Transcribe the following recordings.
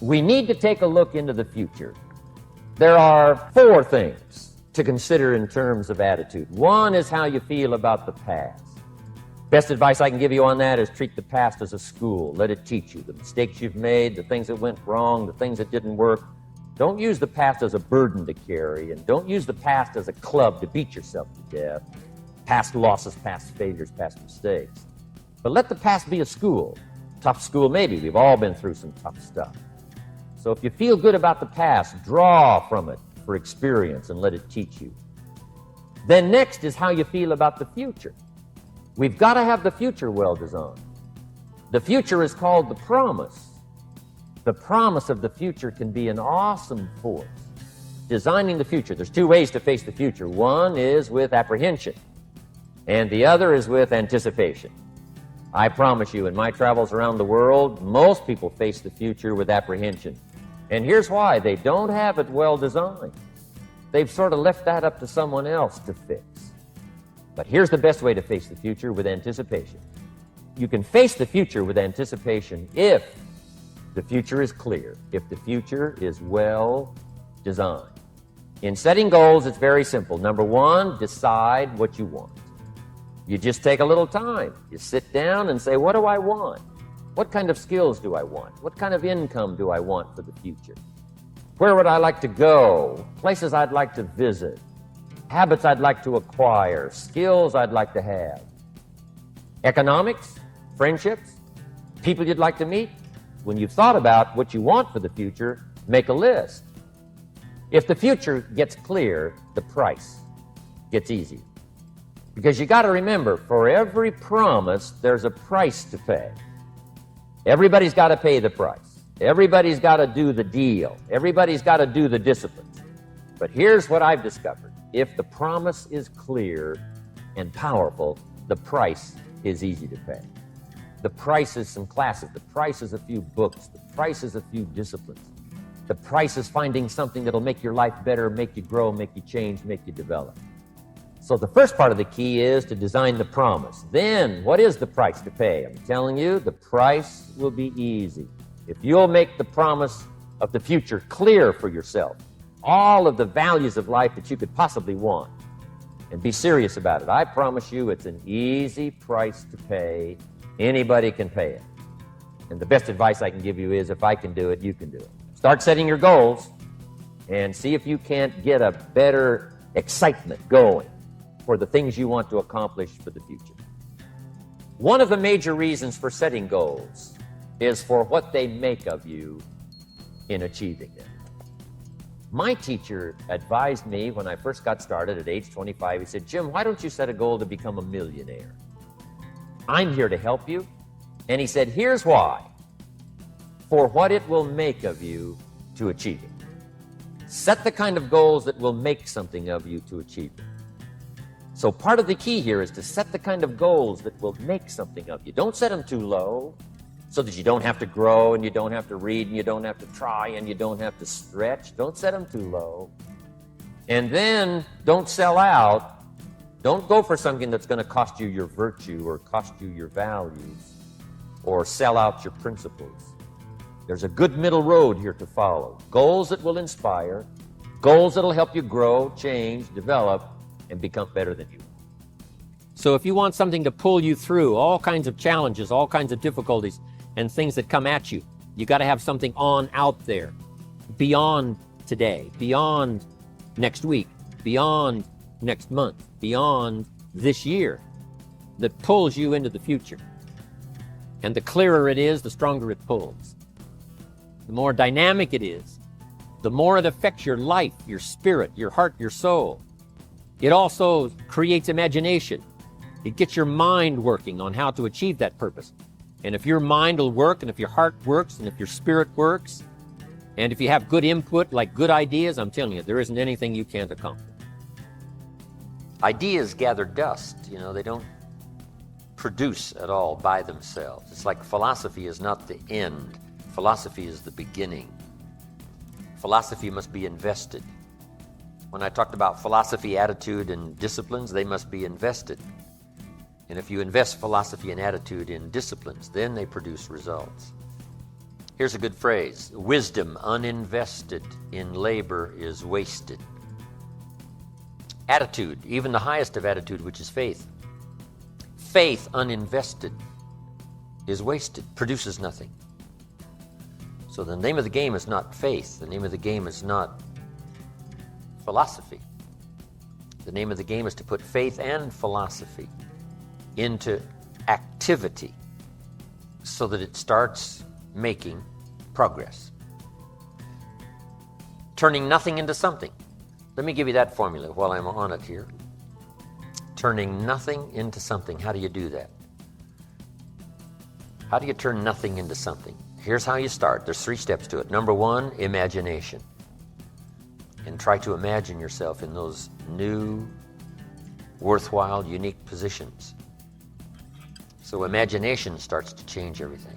we need to take a look into the future. There are 4 things to consider in terms of attitude. One is how you feel about the past. Best advice I can give you on that is treat the past as a school. Let it teach you the mistakes you've made, the things that went wrong, the things that didn't work. Don't use the past as a burden to carry, and don't use the past as a club to beat yourself to death. Past losses, past failures, past mistakes. But let the past be a school. Tough school maybe. We've all been through some tough stuff. So if you feel good about the past, draw from it for experience and let it teach you. Then next is how you feel about the future. We've got to have the future well designed. The future is called the promise. The promise of the future can be an awesome force. Designing the future. There's 2 ways to face the future. One is with apprehension, and the other is with anticipation. I promise you, in my travels around the world, most people face the future with apprehension. And here's why. They don't have it well designed. They've sort of left that up to someone else to fix. But here's the best way to face the future, with anticipation. You can face the future with anticipation if the future is clear, if the future is well designed. In setting goals, it's very simple. Number 1, decide what you want. You just take a little time. You sit down and say, what do I want? What kind of skills do I want? What kind of income do I want for the future? Where would I like to go? Places I'd like to visit? Habits I'd like to acquire? Skills I'd like to have? Economics? Friendships? People you'd like to meet? When you've thought about what you want for the future, make a list. If the future gets clear, the price gets easier. Because you got to remember, for every promise, there's a price to pay. Everybody's got to pay the price. Everybody's got to do the deal. Everybody's got to do the disciplines. But here's what I've discovered. If the promise is clear and powerful, the price is easy to pay. The price is some classes. The price is a few books. The price is a few disciplines. The price is finding something that'll make your life better, make you grow, make you change, make you develop. So the first part of the key is to design the promise. Then, what is the price to pay? I'm telling you, the price will be easy. If you'll make the promise of the future clear for yourself, all of the values of life that you could possibly want, and be serious about it, I promise you it's an easy price to pay. Anybody can pay it. And the best advice I can give you is, if I can do it, you can do it. Start setting your goals and see if you can't get a better excitement going for the things you want to accomplish for the future. One of the major reasons for setting goals is for what they make of you in achieving them. My teacher advised me when I first got started at age 25. He said, Jim, why don't you set a goal to become a millionaire? I'm here to help you. And he said, here's why. For what it will make of you to achieve it. Set the kind of goals that will make something of you to achieve it. So part of the key here is to set the kind of goals that will make something of you. Don't set them too low so that you don't have to grow and you don't have to read and you don't have to try and you don't have to stretch. Don't set them too low. And then don't sell out. Don't go for something that's going to cost you your virtue or cost you your values or sell out your principles. There's a good middle road here to follow. Goals that will inspire, goals that will help you grow, change, develop, and become better than you. So if you want something to pull you through all kinds of challenges, all kinds of difficulties, and things that come at you, you got to have something on out there, beyond today, beyond next week, beyond next month, beyond this year, that pulls you into the future. And the clearer it is, the stronger it pulls. The more dynamic it is, the more it affects your life, your spirit, your heart, your soul. It also creates imagination. It gets your mind working on how to achieve that purpose. And if your mind will work, and if your heart works, and if your spirit works, and if you have good input, like good ideas, I'm telling you, there isn't anything you can't accomplish. Ideas gather dust, they don't produce at all by themselves. It's like philosophy is not the end. Philosophy is the beginning. Philosophy must be invested. When I talked about philosophy, attitude, and disciplines, they must be invested. And if you invest philosophy and attitude in disciplines, then they produce results. Here's a good phrase. Wisdom uninvested in labor is wasted. Attitude, even the highest of attitude, which is faith. Faith uninvested is wasted, produces nothing. So the name of the game is not faith. The name of the game is not philosophy. The name of the game is to put faith and philosophy into activity so that it starts making progress. Turning nothing into something. Let me give you that formula while I'm on it here. Turning nothing into something. How do you do that? How do you turn nothing into something? Here's how you start. There's 3 steps to it. Number 1, imagination. And try to imagine yourself in those new, worthwhile, unique positions. So imagination starts to change everything.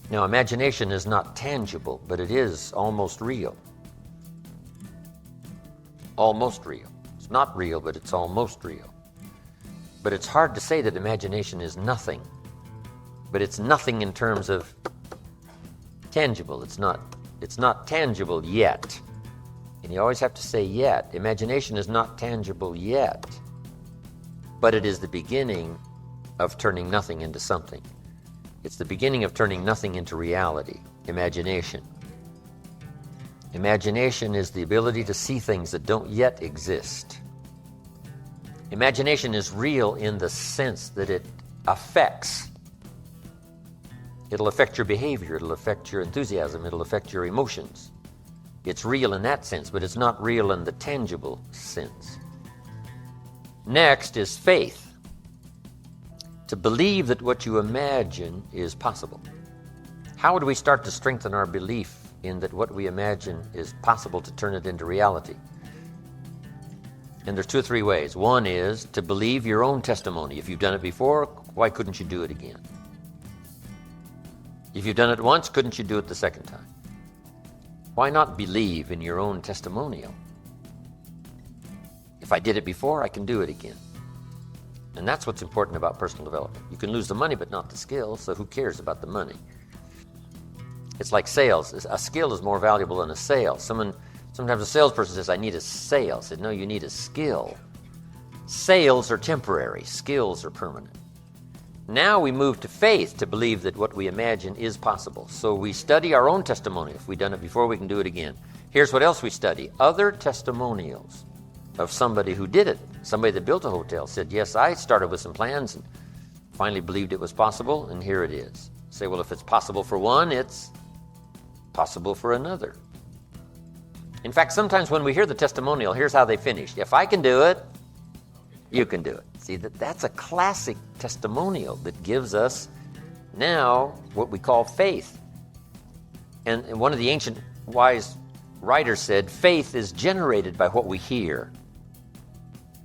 Now, imagination is not tangible, but it is almost real. Almost real. It's not real, but it's almost real. But it's hard to say that imagination is nothing. But it's nothing in terms of tangible. It's not tangible yet. And you always have to say yet. Imagination is not tangible yet. But it is the beginning of turning nothing into something. It's the beginning of turning nothing into reality. Imagination. Imagination is the ability to see things that don't yet exist. Imagination is real in the sense that it affects. It'll affect your behavior, it'll affect your enthusiasm, it'll affect your emotions. It's real in that sense, but it's not real in the tangible sense. Next is faith. To believe that what you imagine is possible. How would we start to strengthen our belief in that what we imagine is possible to turn it into reality? And there's 2 or 3 ways. One is to believe your own testimony. If you've done it before, why couldn't you do it again? If you've done it once, couldn't you do it the second time? Why not believe in your own testimonial? If I did it before, I can do it again. And that's what's important about personal development. You can lose the money, but not the skill, so who cares about the money? It's like sales. A skill is more valuable than a sale. Sometimes a salesperson says, I need a sale. I said, no, you need a skill. Sales are temporary. Skills are permanent. Now we move to faith to believe that what we imagine is possible. So we study our own testimony. If we've done it before, we can do it again. Here's what else we study. Other testimonials of somebody who did it. Somebody that built a hotel said, yes, I started with some plans and finally believed it was possible, and here it is. Say, well, if it's possible for one, it's possible for another. In fact, sometimes when we hear the testimonial, here's how they finish. If I can do it, you can do it. See, that's a classic testimonial that gives us now what we call faith. And one of the ancient wise writers said, faith is generated by what we hear.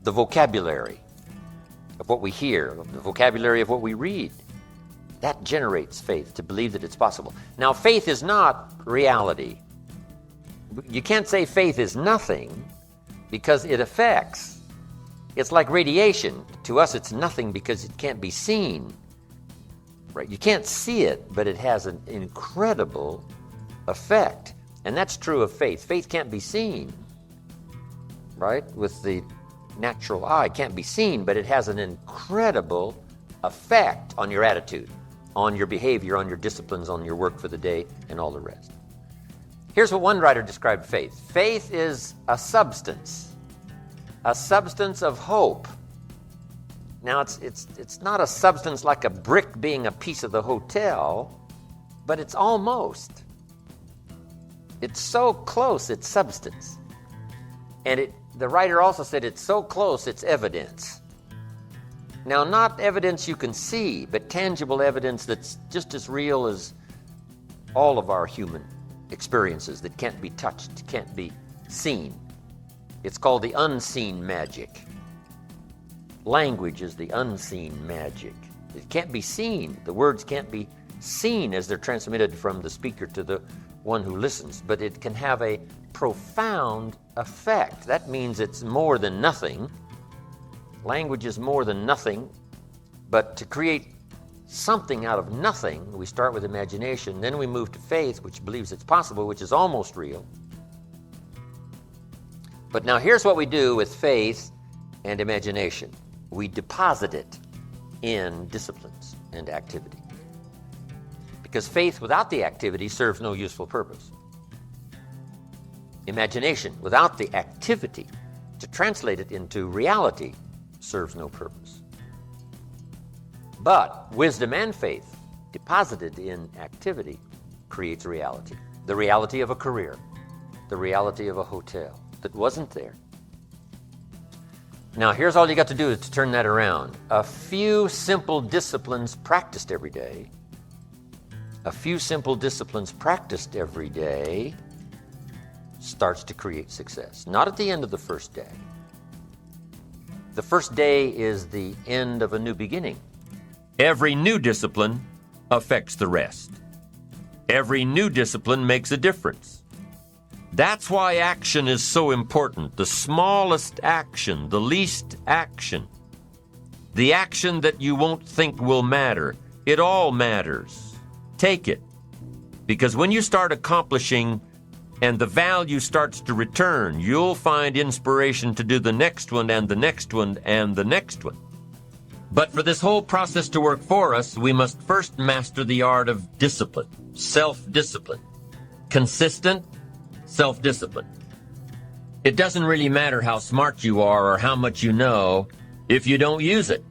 The vocabulary of what we hear, the vocabulary of what we read. That generates faith, to believe that it's possible. Now, faith is not reality. You can't say faith is nothing because it affects. It's like radiation. To us, it's nothing because it can't be seen. Right? You can't see it, but it has an incredible effect. And that's true of faith. Faith can't be seen, right? With the natural eye, it can't be seen, but it has an incredible effect on your attitude, on your behavior, on your disciplines, on your work for the day, and all the rest. Here's what one writer described faith. Faith is a substance of hope. Now, it's not a substance like a brick being a piece of the hotel, but it's almost. It's so close, it's substance. And the writer also said it's so close, it's evidence. Now, not evidence you can see, but tangible evidence that's just as real as all of our human experiences that can't be touched, can't be seen. It's called the unseen magic. Language is the unseen magic. It can't be seen. The words can't be seen as they're transmitted from the speaker to the one who listens, but it can have a profound effect. That means it's more than nothing. Language is more than nothing, but to create something out of nothing. We start with imagination, then we move to faith, which believes it's possible, which is almost real. But now here's what we do with faith and imagination. We deposit it in disciplines and activity. Because faith without the activity serves no useful purpose. Imagination without the activity to translate it into reality serves no purpose. But wisdom and faith deposited in activity creates reality. The reality of a career, the reality of a hotel that wasn't there. Now here's all you got to do is to turn that around. A few simple disciplines practiced every day, starts to create success. Not at the end of the first day. The first day is the end of a new beginning. Every new discipline affects the rest. Every new discipline makes a difference. That's why action is so important. The smallest action, the least action. The action that you won't think will matter. It all matters. Take it. Because when you start accomplishing and the value starts to return, you'll find inspiration to do the next one and the next one and the next one. But for this whole process to work for us, we must first master the art of discipline, self-discipline, consistent self-discipline. It doesn't really matter how smart you are or how much you know if you don't use it.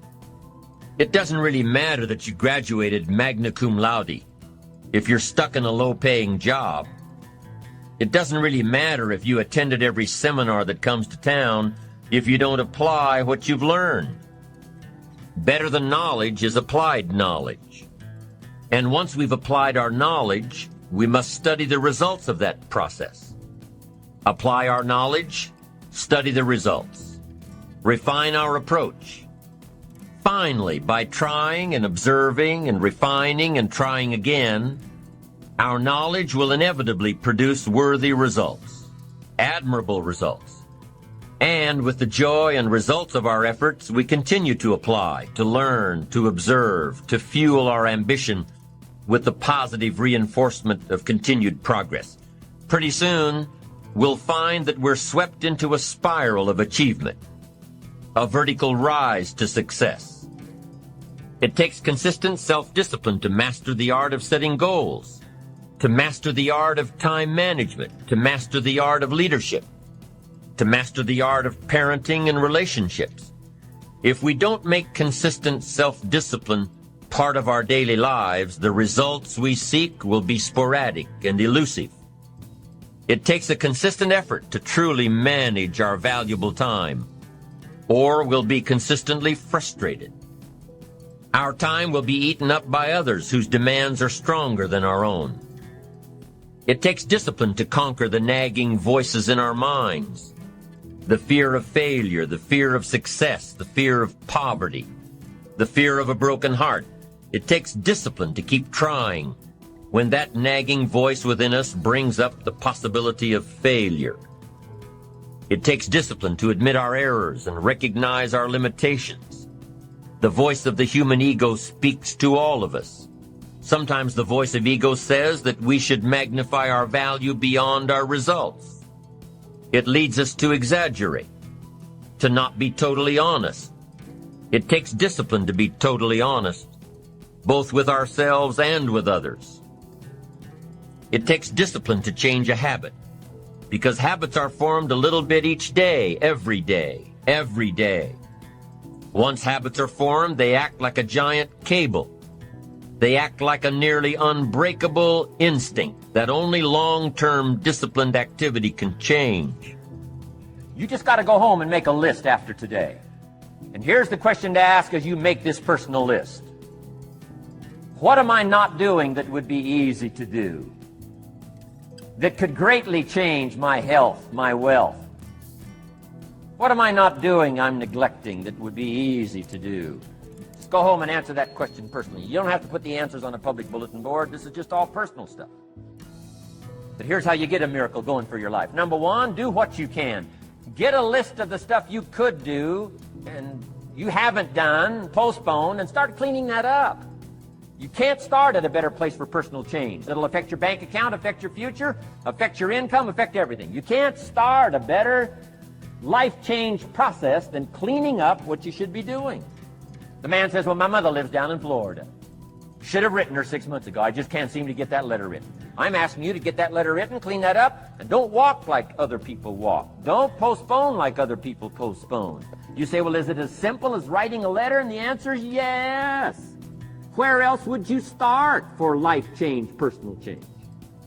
It doesn't really matter that you graduated magna cum laude if you're stuck in a low-paying job. It doesn't really matter if you attended every seminar that comes to town if you don't apply what you've learned. Better than knowledge is applied knowledge. And once we've applied our knowledge, we must study the results of that process. Apply our knowledge, study the results. Refine our approach. Finally, by trying and observing and refining and trying again, our knowledge will inevitably produce worthy results, admirable results. And with the joy and results of our efforts, we continue to apply, to learn, to observe, to fuel our ambition with the positive reinforcement of continued progress. Pretty soon, we'll find that we're swept into a spiral of achievement, a vertical rise to success. It takes consistent self-discipline to master the art of setting goals, to master the art of time management, to master the art of leadership, to master the art of parenting and relationships. If we don't make consistent self-discipline part of our daily lives, the results we seek will be sporadic and elusive. It takes a consistent effort to truly manage our valuable time, or we'll be consistently frustrated. Our time will be eaten up by others whose demands are stronger than our own. It takes discipline to conquer the nagging voices in our minds, the fear of failure, the fear of success, the fear of poverty, the fear of a broken heart. It takes discipline to keep trying when that nagging voice within us brings up the possibility of failure. It takes discipline to admit our errors and recognize our limitations. The voice of the human ego speaks to all of us. Sometimes the voice of ego says that we should magnify our value beyond our results. It leads us to exaggerate, to not be totally honest. It takes discipline to be totally honest, both with ourselves and with others. It takes discipline to change a habit, because habits are formed a little bit each day, every day, every day. Once habits are formed, they act like a giant cable. They act like a nearly unbreakable instinct that only long-term disciplined activity can change. You just got to go home and make a list after today. And here's the question to ask as you make this personal list. What am I not doing that would be easy to do, that could greatly change my health, my wealth? What am I not doing I'm neglecting that would be easy to do? Just go home and answer that question personally. You don't have to put the answers on a public bulletin board. This is just all personal stuff. But here's how you get a miracle going for your life. Number one, do what you can. Get a list of the stuff you could do and you haven't done, postpone, and start cleaning that up. You can't start at a better place for personal change. It'll affect your bank account, affect your future, affect your income, affect everything. You can't start a better life change process than cleaning up what you should be doing. The man says, well, my mother lives down in Florida. Should have written her 6 months ago. I just can't seem to get that letter written. I'm asking you to get that letter written, clean that up, and don't walk like other people walk. Don't postpone like other people postpone. You say, well, is it as simple as writing a letter? And the answer is yes. Where else would you start for life change, personal change?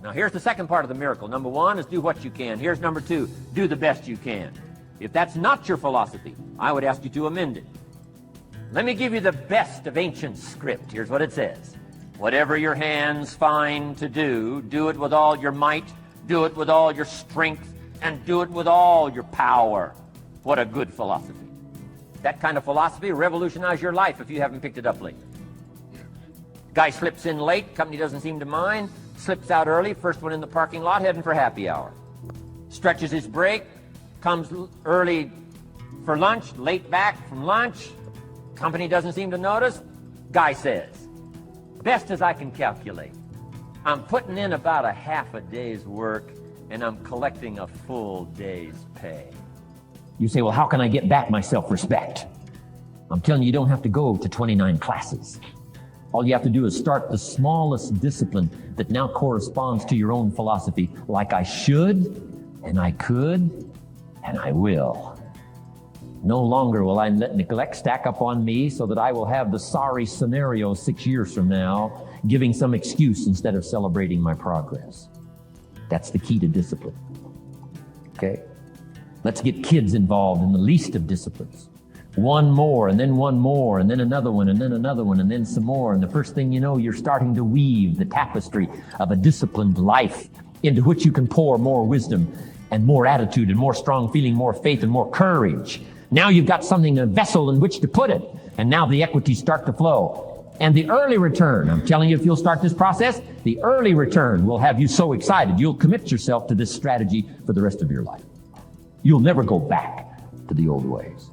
Now, here's the second part of the miracle. Number one is do what you can. Here's number two, do the best you can. If that's not your philosophy, I would ask you to amend it. Let me give you the best of ancient script. Here's what it says. Whatever your hands find to do, do it with all your might, do it with all your strength, and do it with all your power. What a good philosophy. That kind of philosophy will revolutionize your life if you haven't picked it up lately. Guy slips in late, company doesn't seem to mind, slips out early, first one in the parking lot, heading for happy hour. Stretches his break, comes early for lunch, late back from lunch, company doesn't seem to notice. Guy says, best as I can calculate, I'm putting in about a half a day's work and I'm collecting a full day's pay. You say, well, how can I get back my self-respect? I'm telling you, you don't have to go to 29 classes. All you have to do is start the smallest discipline that now corresponds to your own philosophy, like I should, and I could, and I will. No longer will I let neglect stack up on me so that I will have the sorry scenario 6 years from now, giving some excuse instead of celebrating my progress. That's the key to discipline. Okay? Let's get kids involved in the least of disciplines. One more, and then one more, and then another one, and then another one, and then some more. And the first thing you know, you're starting to weave the tapestry of a disciplined life into which you can pour more wisdom and more attitude and more strong feeling, more faith and more courage. Now you've got something, a vessel in which to put it. And now the equities start to flow. And the early return, I'm telling you, if you'll start this process, the early return will have you so excited, you'll commit yourself to this strategy for the rest of your life. You'll never go back to the old ways.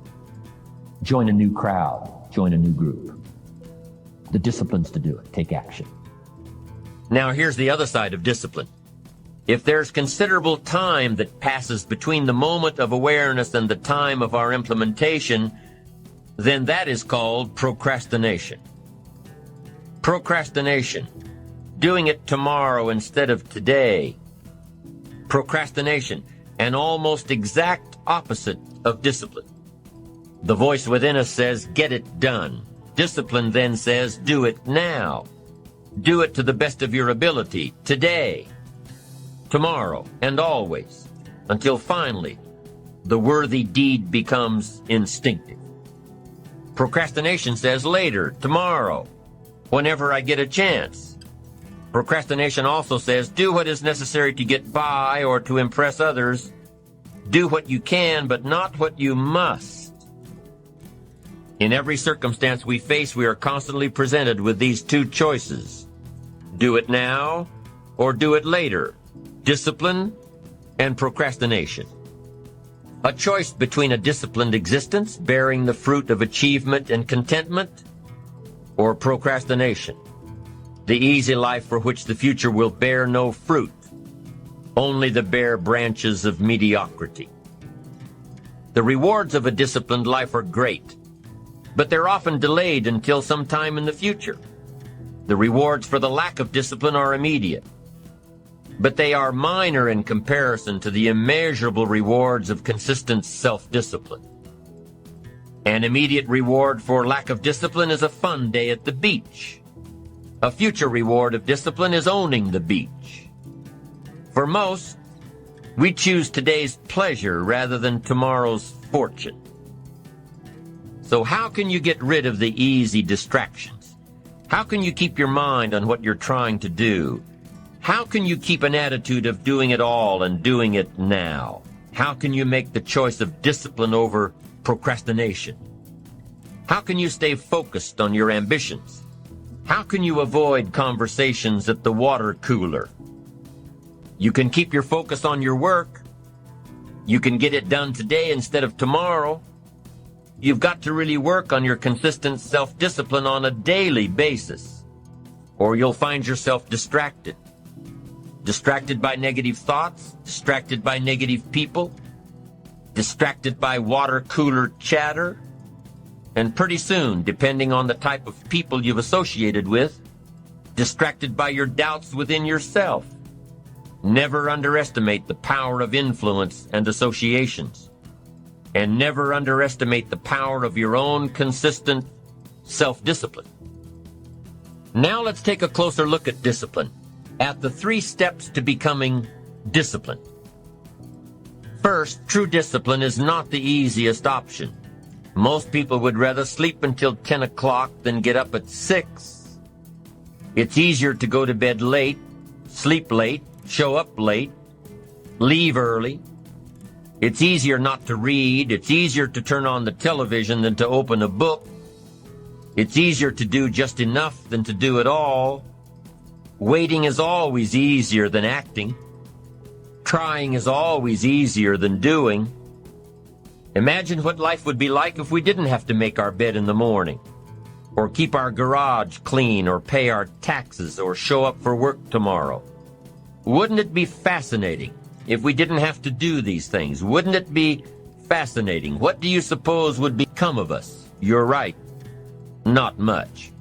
Join a new crowd, join a new group. The disciplines to do it, take action. Now here's the other side of discipline. If there's considerable time that passes between the moment of awareness and the time of our implementation, then that is called procrastination. Procrastination, doing it tomorrow instead of today. Procrastination, an almost exact opposite of discipline. The voice within us says, get it done. Discipline then says, do it now. Do it to the best of your ability, today, tomorrow, and always, until finally the worthy deed becomes instinctive. Procrastination says later, tomorrow, whenever I get a chance. Procrastination also says, do what is necessary to get by or to impress others. Do what you can, but not what you must. In every circumstance we face, we are constantly presented with these two choices. Do it now or do it later. Discipline and procrastination. A choice between a disciplined existence, bearing the fruit of achievement and contentment, or procrastination, the easy life for which the future will bear no fruit, only the bare branches of mediocrity. The rewards of a disciplined life are great, but they're often delayed until some time in the future. The rewards for the lack of discipline are immediate, but they are minor in comparison to the immeasurable rewards of consistent self-discipline. An immediate reward for lack of discipline is a fun day at the beach. A future reward of discipline is owning the beach. For most, we choose today's pleasure rather than tomorrow's fortune. So how can you get rid of the easy distractions? How can you keep your mind on what you're trying to do? How can you keep an attitude of doing it all and doing it now? How can you make the choice of discipline over procrastination? How can you stay focused on your ambitions? How can you avoid conversations at the water cooler? You can keep your focus on your work. You can get it done today instead of tomorrow. You've got to really work on your consistent self-discipline on a daily basis. or you'll find yourself distracted. Distracted by negative thoughts, distracted by negative people, distracted by water cooler chatter, and pretty soon, depending on the type of people you've associated with, distracted by your doubts within yourself. Never underestimate the power of influence and associations, and never underestimate the power of your own consistent self-discipline. Now let's take a closer look at discipline, at the 3 steps to becoming disciplined. First, true discipline is not the easiest option. Most people would rather sleep until 10 o'clock than get up at 6. It's easier to go to bed late, sleep late, show up late, leave early. It's easier not to read. It's easier to turn on the television than to open a book. It's easier to do just enough than to do it all. Waiting is always easier than acting. Trying is always easier than doing. Imagine what life would be like if we didn't have to make our bed in the morning, or keep our garage clean, or pay our taxes, or show up for work tomorrow. Wouldn't it be fascinating if we didn't have to do these things? Wouldn't it be fascinating? What do you suppose would become of us? You're right. Not much.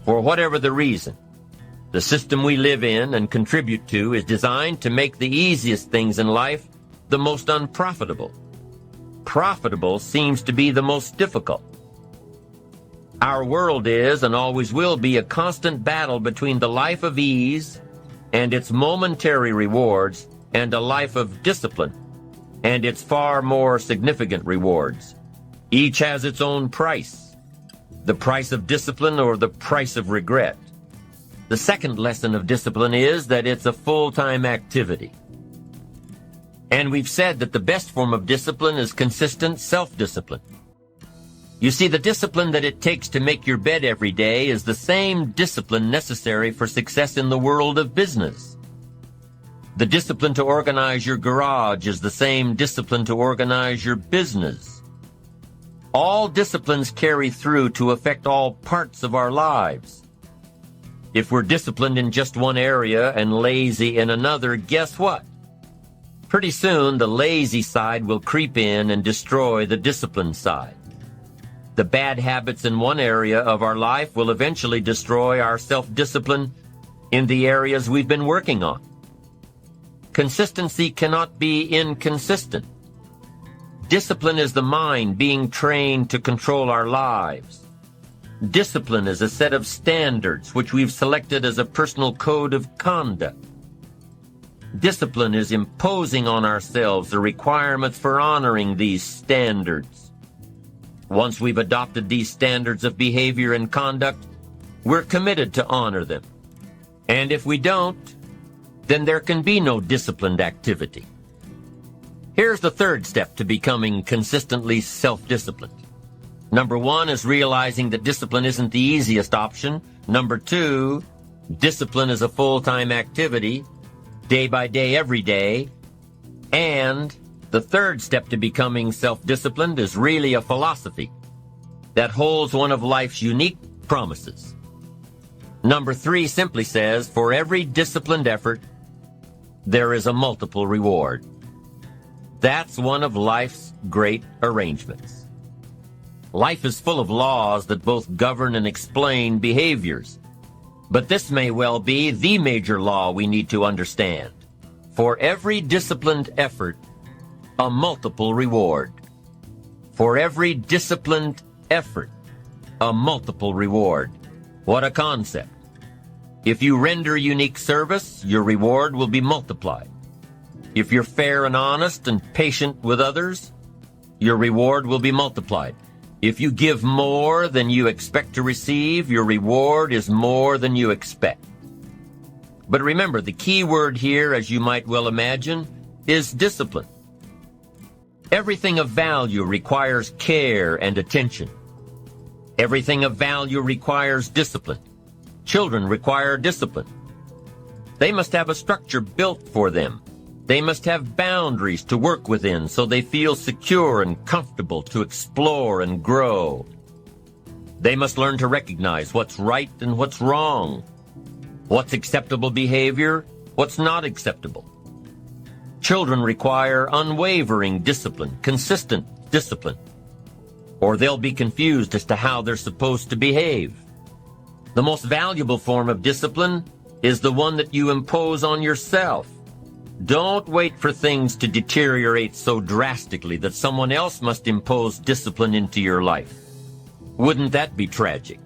For whatever the reason, the system we live in and contribute to is designed to make the easiest things in life the most unprofitable. Profitable seems to be the most difficult. Our world is and always will be a constant battle between the life of ease and its momentary rewards and a life of discipline and its far more significant rewards. Each has its own price, the price of discipline or the price of regret. The second lesson of discipline is that it's a full-time activity. And we've said that the best form of discipline is consistent self-discipline. You see, the discipline that it takes to make your bed every day is the same discipline necessary for success in the world of business. The discipline to organize your garage is the same discipline to organize your business. All disciplines carry through to affect all parts of our lives. If we're disciplined in just one area and lazy in another, guess what? Pretty soon, the lazy side will creep in and destroy the disciplined side. The bad habits in one area of our life will eventually destroy our self-discipline in the areas we've been working on. Consistency cannot be inconsistent. Discipline is the mind being trained to control our lives. Discipline is a set of standards which we've selected as a personal code of conduct. Discipline is imposing on ourselves the requirements for honoring these standards. Once we've adopted these standards of behavior and conduct, we're committed to honor them. And if we don't, then there can be no disciplined activity. Here's the third step to becoming consistently self-disciplined. Number 1 is realizing that discipline isn't the easiest option. Number 2, discipline is a full-time activity, day by day, every day. And the third step to becoming self-disciplined is really a philosophy that holds one of life's unique promises. Number 3 simply says, for every disciplined effort, there is a multiple reward. That's one of life's great arrangements. Life is full of laws that both govern and explain behaviors. But this may well be the major law we need to understand. For every disciplined effort, a multiple reward. For every disciplined effort, a multiple reward. What a concept. If you render unique service, your reward will be multiplied. If you're fair and honest and patient with others, your reward will be multiplied. If you give more than you expect to receive, your reward is more than you expect. But remember, the key word here, as you might well imagine, is discipline. Everything of value requires care and attention. Everything of value requires discipline. Children require discipline. They must have a structure built for them. They must have boundaries to work within so they feel secure and comfortable to explore and grow. They must learn to recognize what's right and what's wrong. What's acceptable behavior? What's not acceptable? Children require unwavering discipline, consistent discipline, or they'll be confused as to how they're supposed to behave. The most valuable form of discipline is the one that you impose on yourself. Don't wait for things to deteriorate so drastically that someone else must impose discipline into your life. Wouldn't that be tragic?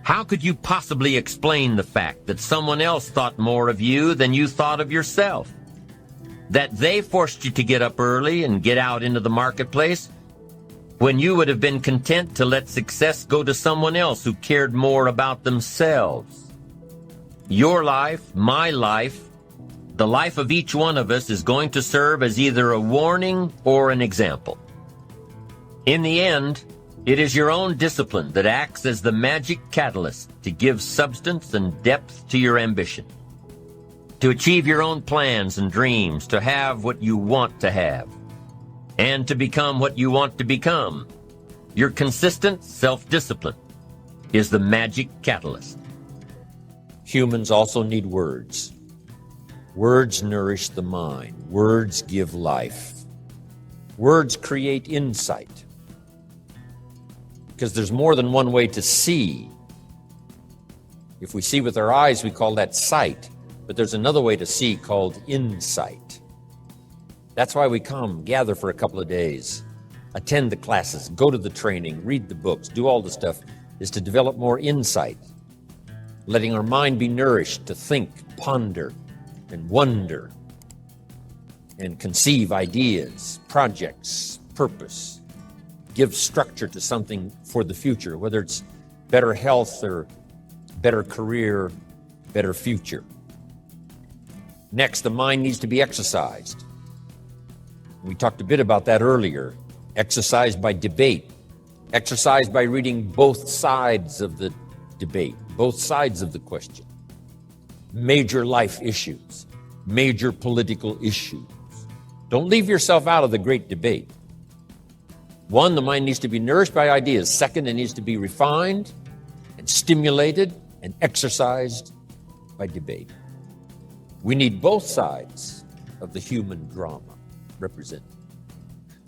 How could you possibly explain the fact that someone else thought more of you than you thought of yourself? That they forced you to get up early and get out into the marketplace when you would have been content to let success go to someone else who cared more about themselves. Your life, my life, the life of each one of us is going to serve as either a warning or an example. In the end, it is your own discipline that acts as the magic catalyst to give substance and depth to your ambition, to achieve your own plans and dreams, to have what you want to have, and to become what you want to become. Your consistent self-discipline is the magic catalyst. Humans also need words. Words nourish the mind. Words give life. Words create insight. Because there's more than one way to see. If we see with our eyes, we call that sight. But there's another way to see called insight. That's why we come, gather for a couple of days, attend the classes, go to the training, read the books, do all the stuff, is to develop more insight, letting our mind be nourished to think, ponder, and wonder, and conceive ideas, projects, purpose, give structure to something for the future, whether it's better health or better career, better future. Next, the mind needs to be exercised. We talked a bit about that earlier. Exercised by debate. Exercised by reading both sides of the debate, both sides of the question. Major life issues, major political issues. Don't leave yourself out of the great debate. One, the mind needs to be nourished by ideas. Second, it needs to be refined and stimulated and exercised by debate. We need both sides of the human drama represented.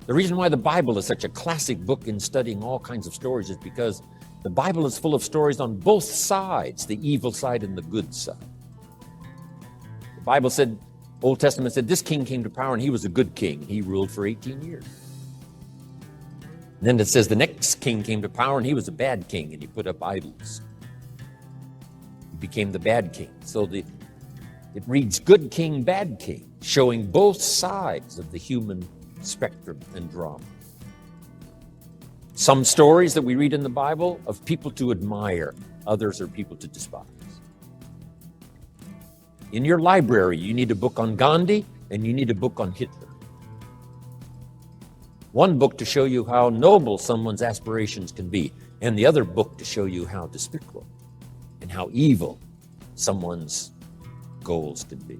The reason why the Bible is such a classic book in studying all kinds of stories is because the Bible is full of stories on both sides, the evil side and the good side. The Bible said, Old Testament said, this king came to power and he was a good king. He ruled for 18 years. And then it says the next king came to power and he was a bad king and he put up idols. He became the bad king. So it reads good king, bad king, showing both sides of the human spectrum and drama. Some stories that we read in the Bible of people to admire, others are people to despise. In your library, you need a book on Gandhi and you need a book on Hitler. One book to show you how noble someone's aspirations can be, and the other book to show you how despicable and how evil someone's goals can be.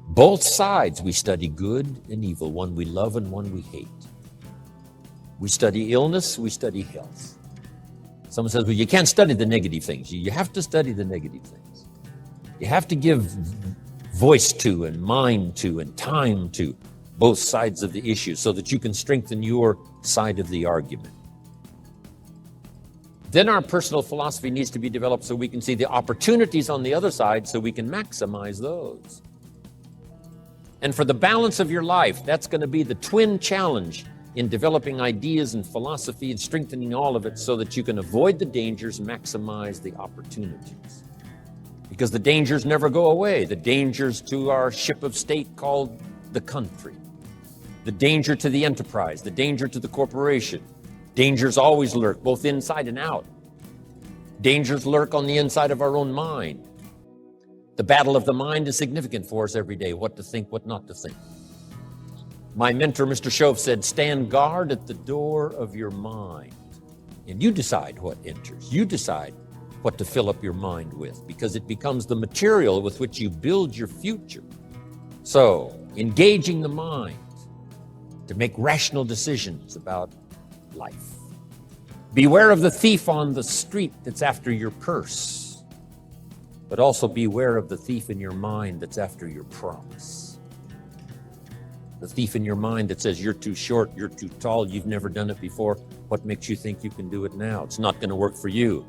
Both sides we study good and evil, one we love and one we hate. We study illness, we study health. Someone says, well, you can't study the negative things. You have to study the negative things. You have to give voice to and mind to and time to both sides of the issue so that you can strengthen your side of the argument. Then our personal philosophy needs to be developed so we can see the opportunities on the other side so we can maximize those. And for the balance of your life, that's going to be the twin challenge in developing ideas and philosophy and strengthening all of it so that you can avoid the dangers, maximize the opportunities. Because the dangers never go away. The dangers to our ship of state called the country. The danger to the enterprise, the danger to the corporation. Dangers always lurk, both inside and out. Dangers lurk on the inside of our own mind. The battle of the mind is significant for us every day, what to think, what not to think. My mentor, Mr. Shove, said, stand guard at the door of your mind. And you decide what enters. You decide what to fill up your mind with, because it becomes the material with which you build your future. So, engaging the mind to make rational decisions about life. Beware of the thief on the street that's after your purse. But also beware of the thief in your mind that's after your promise. The thief in your mind that says you're too short, you're too tall, you've never done it before. What makes you think you can do it now? It's not going to work for you.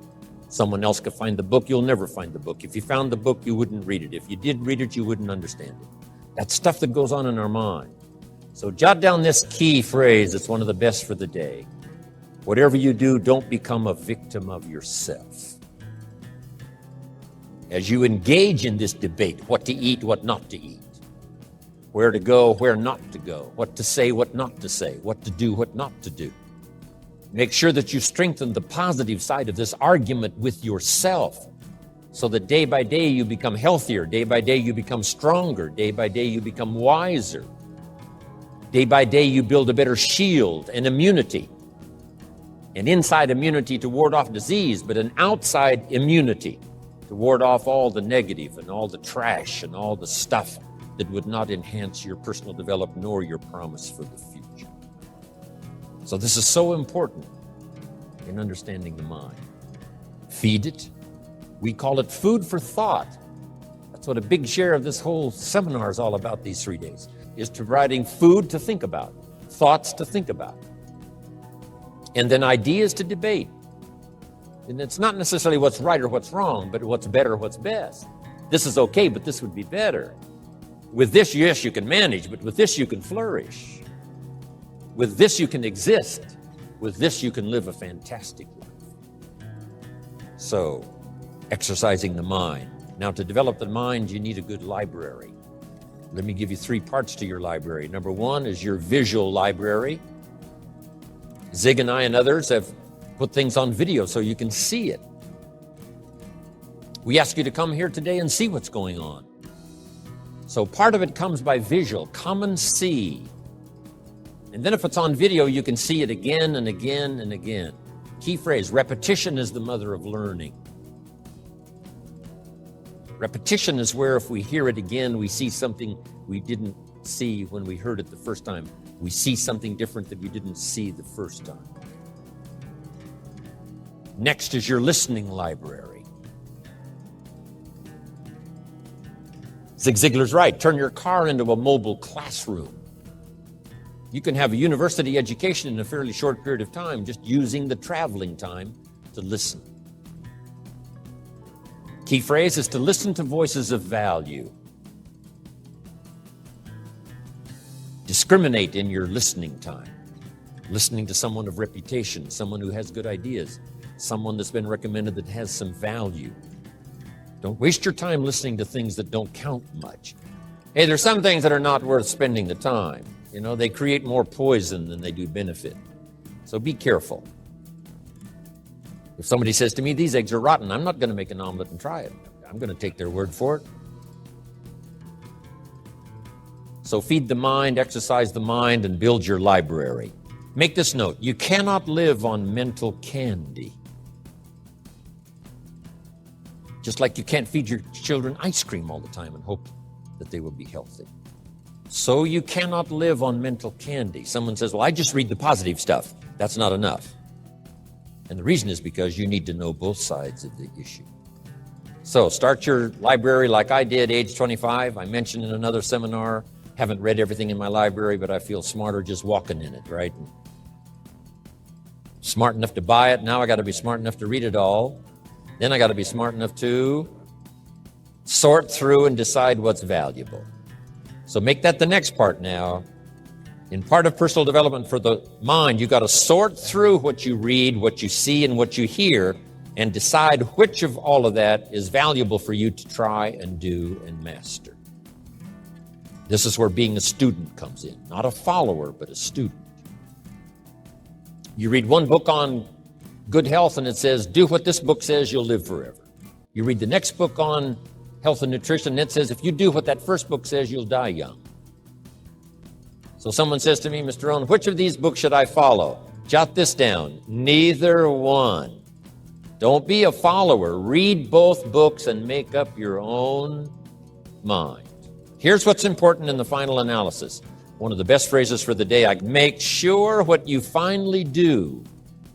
Someone else could find the book, you'll never find the book. If you found the book, you wouldn't read it. If you did read it, you wouldn't understand it. That's stuff that goes on in our mind. So jot down this key phrase. It's one of the best for the day. Whatever you do, don't become a victim of yourself. As you engage in this debate, what to eat, what not to eat, where to go, where not to go, what to say, what not to say, what to do, what not to do. Make sure that you strengthen the positive side of this argument with yourself so that day by day you become healthier, day by day you become stronger, day by day you become wiser. Day by day you build a better shield and immunity. An inside immunity to ward off disease, but an outside immunity to ward off all the negative and all the trash and all the stuff that would not enhance your personal development nor your promise for the future. So this is so important in understanding the mind. Feed it. We call it food for thought. That's what a big share of this whole seminar is all about these 3 days, is providing food to think about, thoughts to think about, and then ideas to debate. And it's not necessarily what's right or what's wrong, but what's better, what's best. This is okay, but this would be better. With this, yes, you can manage, but with this, you can flourish. With this, you can exist. With this, you can live a fantastic life. So, exercising the mind. Now, to develop the mind, you need a good library. Let me give you 3 parts to your library. Number 1 is your visual library. Zig and I and others have put things on video so you can see it. We ask you to come here today and see what's going on. So part of it comes by visual. Come and see. And then if it's on video, you can see it again and again and again. Key phrase, repetition is the mother of learning. Repetition is where if we hear it again, we see something we didn't see when we heard it the first time. We see something different that we didn't see the first time. Next is your listening library. Zig Ziglar's right. Turn your car into a mobile classroom. You can have a university education in a fairly short period of time just using the traveling time to listen. Key phrase is to listen to voices of value. Discriminate in your listening time. Listening to someone of reputation, someone who has good ideas, someone that's been recommended that has some value. Don't waste your time listening to things that don't count much. Hey, there's some things that are not worth spending the time. You know, they create more poison than they do benefit. So be careful. If somebody says to me, these eggs are rotten, I'm not going to make an omelet and try it. I'm going to take their word for it. So feed the mind, exercise the mind, and build your library. Make this note. You cannot live on mental candy. Just like you can't feed your children ice cream all the time and hope that they will be healthy. So you cannot live on mental candy. Someone says, well, I just read the positive stuff. That's not enough. And the reason is because you need to know both sides of the issue. So start your library like I did, age 25. I mentioned in another seminar, haven't read everything in my library, but I feel smarter just walking in it, right? Smart enough to buy it. Now I got to be smart enough to read it all. Then I got to be smart enough to sort through and decide what's valuable. So make that the next part now. In part of personal development for the mind, you got to sort through what you read, what you see, and what you hear, and decide which of all of that is valuable for you to try and do and master. This is where being a student comes in. Not a follower, but a student. You read one book on good health and it says, do what this book says, you'll live forever. You read the next book on health and nutrition and it says, if you do what that first book says, you'll die young. So someone says to me, Mr. Rohn, which of these books should I follow? Jot this down. Neither one. Don't be a follower. Read both books and make up your own mind. Here's what's important in the final analysis. One of the best phrases for the day, make sure what you finally do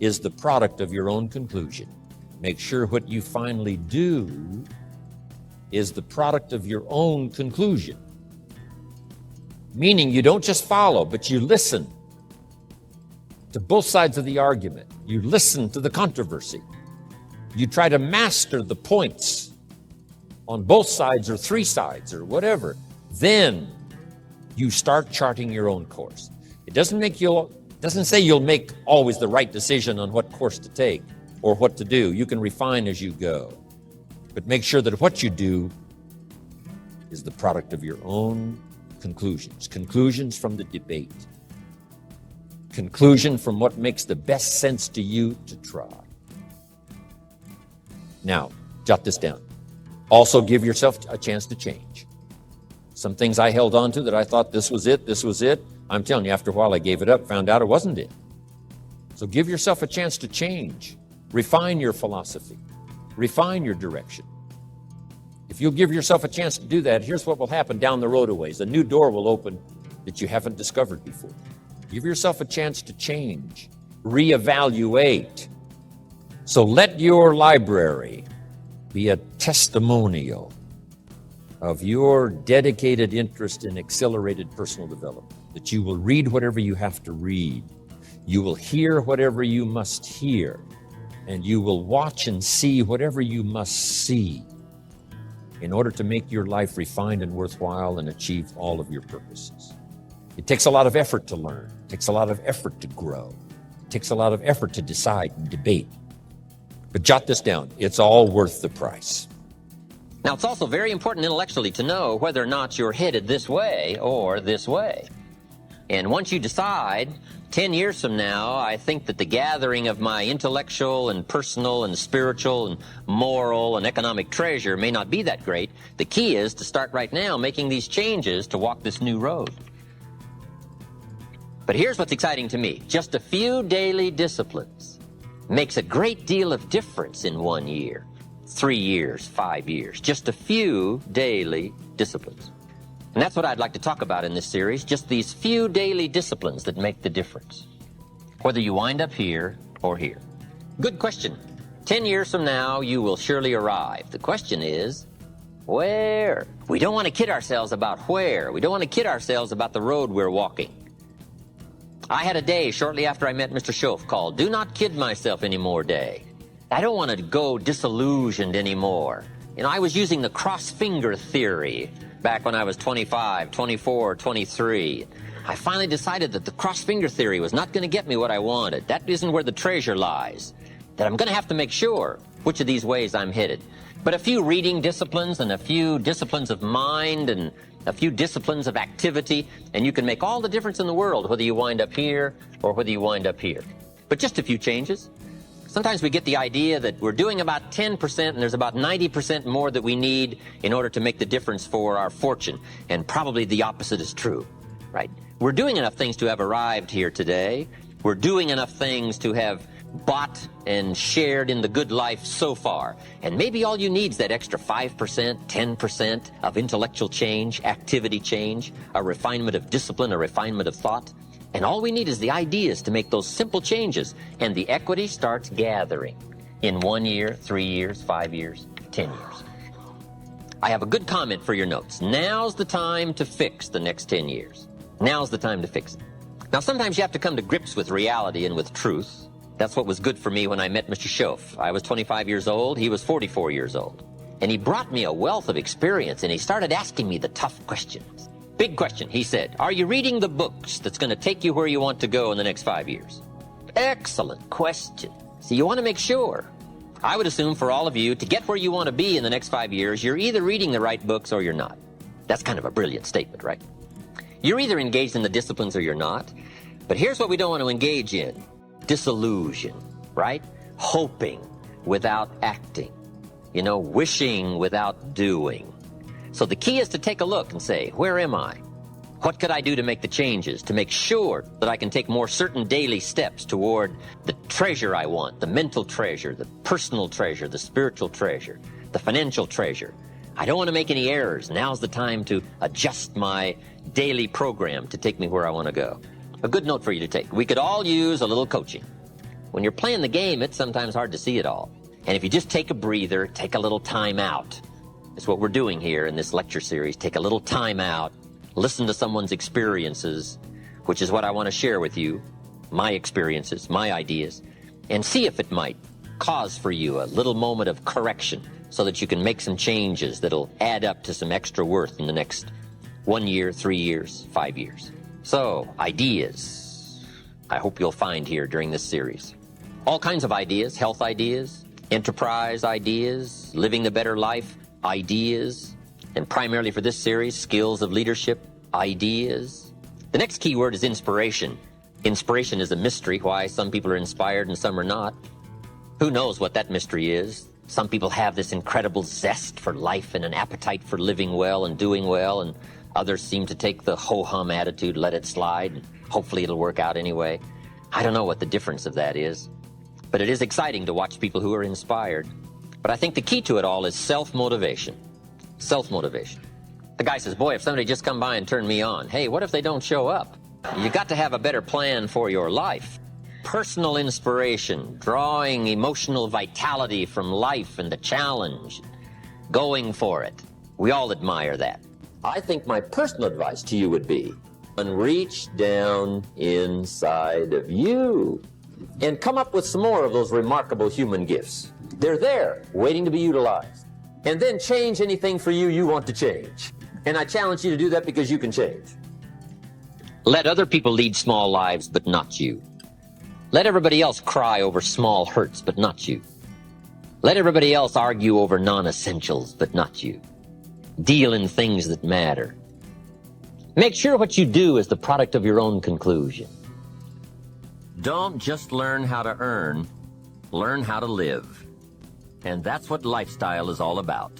is the product of your own conclusion. Make sure what you finally do is the product of your own conclusion. Meaning you don't just follow, but you listen to both sides of the argument. You listen to the controversy. You try to master the points on both sides or three sides or whatever. Then you start charting your own course. It doesn't say you'll make always the right decision on what course to take or what to do. You can refine as you go. But make sure that what you do is the product of your own conclusions from the debate, conclusion from what makes the best sense to you to try. Now, jot this down. Also give yourself a chance to change. Some things I held on to that I thought this was it. I'm telling you, after a while I gave it up, found out it wasn't it. So give yourself a chance to change. Refine your philosophy. Refine your direction. If you'll give yourself a chance to do that, here's what will happen down the road a ways. A new door will open that you haven't discovered before. Give yourself a chance to change, reevaluate. So let your library be a testimonial of your dedicated interest in accelerated personal development, that you will read whatever you have to read, you will hear whatever you must hear, and you will watch and see whatever you must see in order to make your life refined and worthwhile and achieve all of your purposes. It takes a lot of effort to learn. It takes a lot of effort to grow. It takes a lot of effort to decide and debate. But jot this down. It's all worth the price. Now, it's also very important intellectually to know whether or not you're headed this way or this way. And once you decide, 10 years from now, I think that the gathering of my intellectual and personal and spiritual and moral and economic treasure may not be that great. The key is to start right now making these changes to walk this new road. But here's what's exciting to me. Just a few daily disciplines makes a great deal of difference in 1 year, 3 years, 5 years. Just a few daily disciplines. And that's what I'd like to talk about in this series, just these few daily disciplines that make the difference, whether you wind up here or here. Good question. 10 years from now, you will surely arrive. The question is, where? We don't want to kid ourselves about where. We don't want to kid ourselves about the road we're walking. I had a day shortly after I met Mr. Schoaf called Do Not Kid Myself Anymore Day. I don't want to go disillusioned anymore. You know, I was using the cross-finger theory back when I was 25, 24, 23. I finally decided that the cross-finger theory was not going to get me what I wanted. That isn't where the treasure lies. That I'm going to have to make sure which of these ways I'm headed. But a few reading disciplines and a few disciplines of mind and a few disciplines of activity, and you can make all the difference in the world whether you wind up here or whether you wind up here. But just a few changes. Sometimes we get the idea that we're doing about 10% and there's about 90% more that we need in order to make the difference for our fortune. And probably the opposite is true, right? We're doing enough things to have arrived here today. We're doing enough things to have bought and shared in the good life so far. And maybe all you need is that extra 5%, 10% of intellectual change, activity change, a refinement of discipline, a refinement of thought. And all we need is the ideas to make those simple changes, and the equity starts gathering in 1 year, 3 years, 5 years, 10 years. I have a good comment for your notes. Now's the time to fix the next 10 years. Now's the time to fix it. Now, sometimes you have to come to grips with reality and with truth. That's what was good for me when I met Mr. Schoaf. I was 25 years old. He was 44 years old. And he brought me a wealth of experience, and he started asking me the tough questions. Big question, he said, are you reading the books that's going to take you where you want to go in the next 5 years? Excellent question. See, you want to make sure. I would assume for all of you, to get where you want to be in the next 5 years, you're either reading the right books or you're not. That's kind of a brilliant statement, right? You're either engaged in the disciplines or you're not. But here's what we don't want to engage in. Disillusion, right? Hoping without acting. You know, wishing without doing. So the key is to take a look and say, where am I? What could I do to make the changes, to make sure that I can take more certain daily steps toward the treasure I want, the mental treasure, the personal treasure, the spiritual treasure, the financial treasure. I don't want to make any errors. Now's the time to adjust my daily program to take me where I want to go. A good note for you to take. We could all use a little coaching. When you're playing the game, it's sometimes hard to see it all. And if you just take a breather, take a little time out, It's what we're doing here in this lecture series. Take a little time out, listen to someone's experiences, which is what I want to share with you, my experiences, my ideas, and see if it might cause for you a little moment of correction so that you can make some changes that'll add up to some extra worth in the next 1 year, 3 years, 5 years. So, ideas, I hope you'll find here during this series. All kinds of ideas, health ideas, enterprise ideas, living the better life ideas, and primarily for this series, skills of leadership ideas. The next key word is inspiration. Inspiration is a mystery, why some people are inspired and some are not. Who knows what that mystery is? Some people have this incredible zest for life and an appetite for living well and doing well, and others seem to take the ho-hum attitude, let it slide, and hopefully it'll work out anyway. I don't know what the difference of that is, but it is exciting to watch people who are inspired. But I think the key to it all is self-motivation. Self-motivation. The guy says, boy, if somebody just come by and turned me on, hey, what if they don't show up? You got to have a better plan for your life. Personal inspiration, drawing emotional vitality from life and the challenge, going for it. We all admire that. I think my personal advice to you would be, reach down inside of you and come up with some more of those remarkable human gifts. They're there, waiting to be utilized. And then change anything for you want to change. And I challenge you to do that because you can change. Let other people lead small lives, but not you. Let everybody else cry over small hurts, but not you. Let everybody else argue over non-essentials, but not you. Deal in things that matter. Make sure what you do is the product of your own conclusion. Don't just learn how to earn, learn how to live. And that's what lifestyle is all about.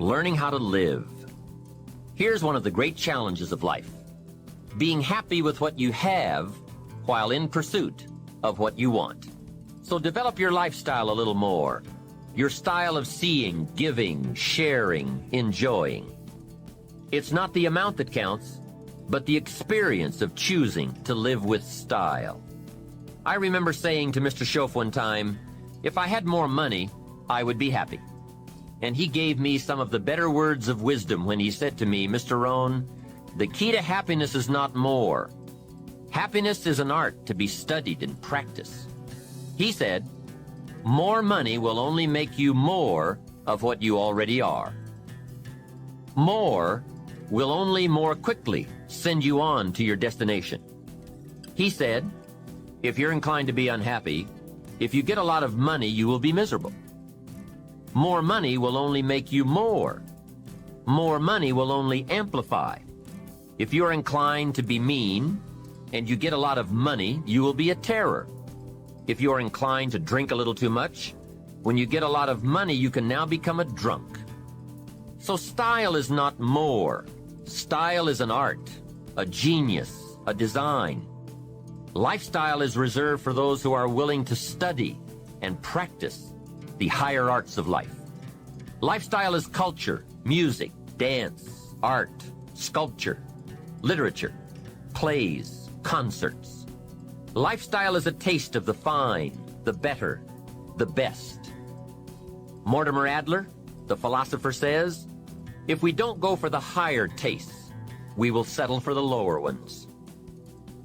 Learning how to live. Here's one of the great challenges of life. Being happy with what you have while in pursuit of what you want. So develop your lifestyle a little more. Your style of seeing, giving, sharing, enjoying. It's not the amount that counts, but the experience of choosing to live with style. I remember saying to Mr. Schoaf one time, if I had more money, I would be happy. And he gave me some of the better words of wisdom when he said to me, Mr. Rohn, the key to happiness is not more. Happiness is an art to be studied and practiced. He said, more money will only make you more of what you already are. More will only more quickly send you on to your destination. He said, if you're inclined to be unhappy, if you get a lot of money, you will be miserable. More money will only make you more. More money will only amplify. If you're inclined to be mean, and you get a lot of money, you will be a terror. If you're inclined to drink a little too much, when you get a lot of money, you can now become a drunk. So style is not more. Style is an art, a genius, a design. Lifestyle is reserved for those who are willing to study and practice the higher arts of life. Lifestyle is culture, music, dance, art, sculpture, literature, plays, concerts. Lifestyle is a taste of the fine, the better, the best. Mortimer Adler, the philosopher, says, if we don't go for the higher tastes, we will settle for the lower ones.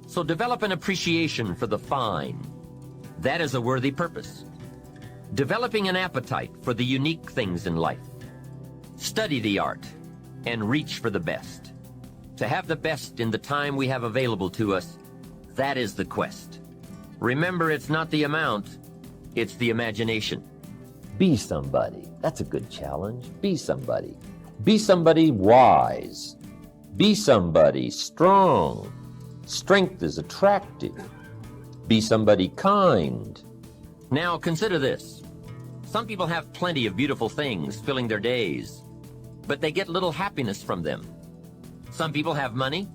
So develop an appreciation for the fine. That is a worthy purpose. Developing an appetite for the unique things in life. Study the art and reach for the best. To have the best in the time we have available to us, that is the quest. Remember, it's not the amount, it's the imagination. Be somebody. That's a good challenge. Be somebody. Be somebody wise. Be somebody strong. Strength is attractive. Be somebody kind. Now consider this. Some people have plenty of beautiful things filling their days, but they get little happiness from them. Some people have money,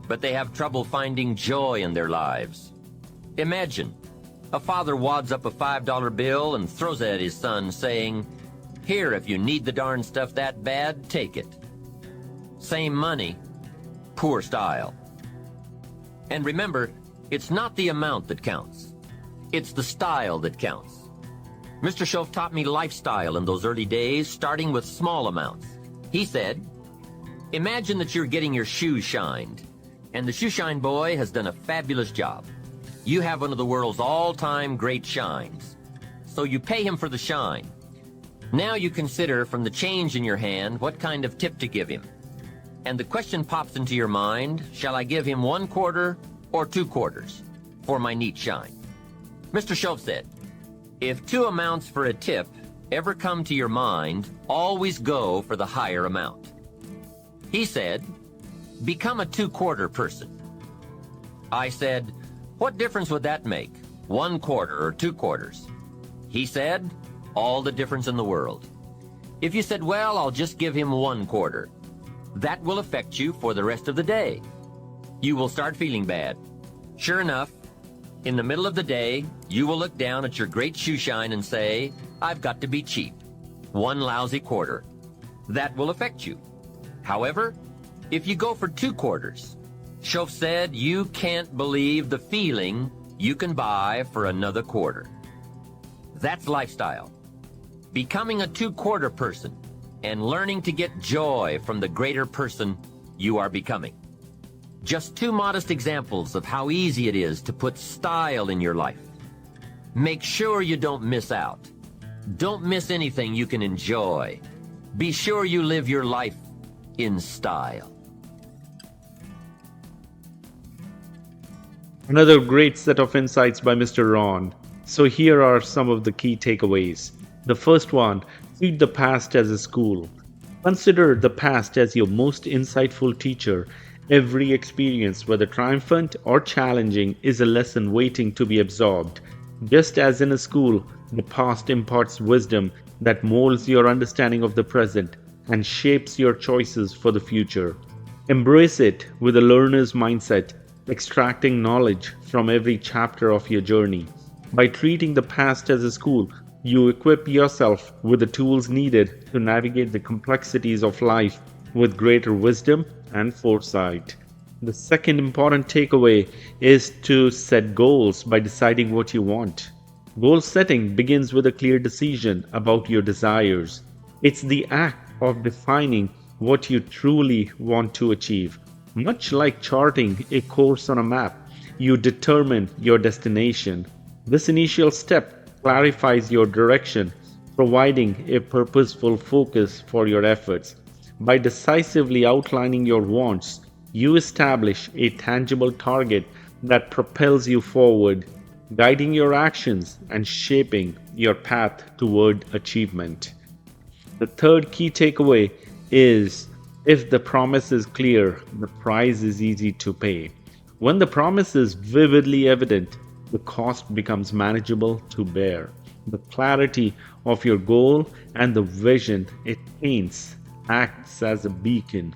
but they have trouble finding joy in their lives. Imagine, a father wads up a $5 bill and throws it at his son, saying, "Here, if you need the darn stuff that bad, take it." Same money, poor style. And remember, it's not the amount that counts. It's the style that counts. Mr. Schoaf taught me lifestyle in those early days, starting with small amounts. He said, imagine that you're getting your shoes shined, and the shoe shine boy has done a fabulous job. You have one of the world's all-time great shines, so you pay him for the shine. Now you consider from the change in your hand what kind of tip to give him. And the question pops into your mind, shall I give him 1 quarter or 2 quarters for my neat shine? Mr. Shoaff said, if 2 amounts for a tip ever come to your mind, always go for the higher amount. He said, become a 2-quarter person. I said, what difference would that make, 1 quarter or 2 quarters? He said, all the difference in the world. If you said, well, I'll just give him 1 quarter, that will affect you for the rest of the day. You will start feeling bad. Sure enough, in the middle of the day, you will look down at your great shoe shine and say, I've got to be cheap. 1 lousy quarter. That will affect you. However, if you go for 2 quarters, Shoaff said you can't believe the feeling you can buy for another quarter. That's lifestyle. Becoming a 2-quarter person and learning to get joy from the greater person you are becoming. Just 2 modest examples of how easy it is to put style in your life. Make sure you don't miss out. Don't miss anything you can enjoy. Be sure you live your life in style. Another great set of insights by Mr. Rohn. So here are some of the key takeaways. The first one, treat the past as a school. Consider the past as your most insightful teacher. Every experience, whether triumphant or challenging, is a lesson waiting to be absorbed. Just as in a school, the past imparts wisdom that molds your understanding of the present and shapes your choices for the future. Embrace it with a learner's mindset, extracting knowledge from every chapter of your journey. By treating the past as a school, you equip yourself with the tools needed to navigate the complexities of life with greater wisdom and foresight. The second important takeaway is to set goals by deciding what you want. Goal setting begins with a clear decision about your desires. It's the act of defining what you truly want to achieve. Much like charting a course on a map, you determine your destination. This initial step clarifies your direction, providing a purposeful focus for your efforts. By decisively outlining your wants, you establish a tangible target that propels you forward, guiding your actions and shaping your path toward achievement. The third key takeaway is, if the promise is clear, the price is easy to pay. When the promise is vividly evident, the cost becomes manageable to bear. The clarity of your goal and the vision it paints acts as a beacon,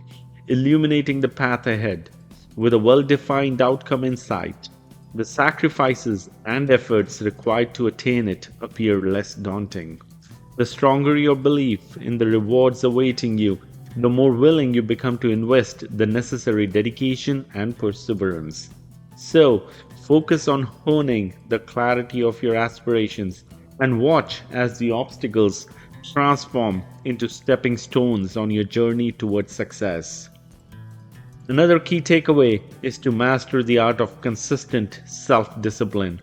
illuminating the path ahead. With a well-defined outcome in sight, the sacrifices and efforts required to attain it appear less daunting. The stronger your belief in the rewards awaiting you, the more willing you become to invest the necessary dedication and perseverance. So, focus on honing the clarity of your aspirations and watch as the obstacles transform into stepping stones on your journey towards success. Another key takeaway is to master the art of consistent self-discipline.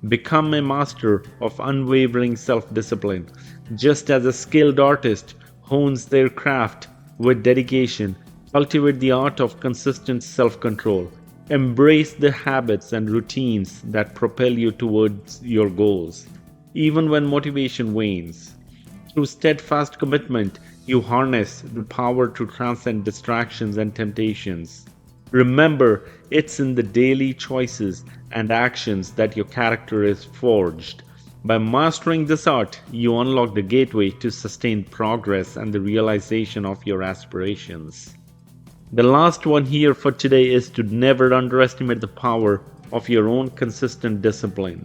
Become a master of unwavering self-discipline. Just as a skilled artist hones their craft with dedication, cultivate the art of consistent self-control. Embrace the habits and routines that propel you towards your goals, even when motivation wanes. Through steadfast commitment, you harness the power to transcend distractions and temptations. Remember, it's in the daily choices and actions that your character is forged. By mastering this art, you unlock the gateway to sustained progress and the realization of your aspirations. The last one here for today is to never underestimate the power of your own consistent discipline.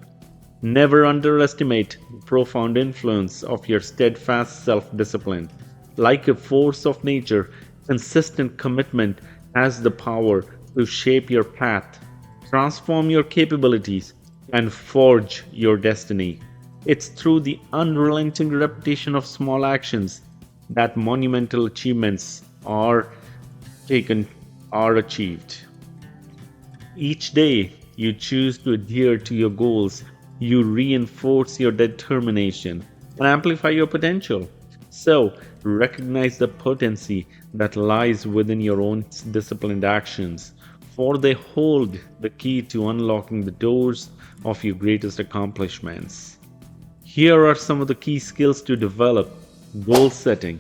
Never underestimate the profound influence of your steadfast self-discipline. Like a force of nature, consistent commitment has the power to shape your path, transform your capabilities, and forge your destiny. It's through the unrelenting repetition of small actions that monumental achievements are achieved. Each day you choose to adhere to your goals, you reinforce your determination and amplify your potential. So, recognize the potency that lies within your own disciplined actions, for they hold the key to unlocking the doors of your greatest accomplishments. Here are some of the key skills to develop: goal setting,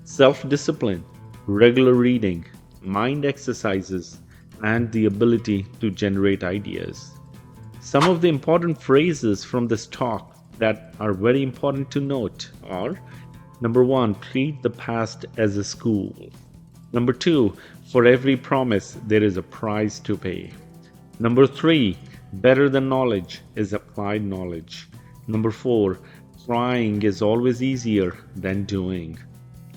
self discipline, regular reading, mind exercises, and the ability to generate ideas. Some of the important phrases from this talk that are very important to note are: number one, treat the past as a school. Number two, for every promise, there is a price to pay. Number three, better than knowledge is applied knowledge. Number four, trying is always easier than doing.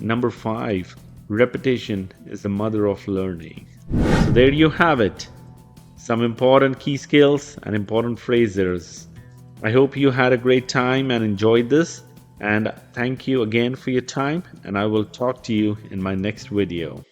Number five, repetition is the mother of learning. So there you have it. Some important key skills and important phrases. I hope you had a great time and enjoyed this. And thank you again for your time. And I will talk to you in my next video.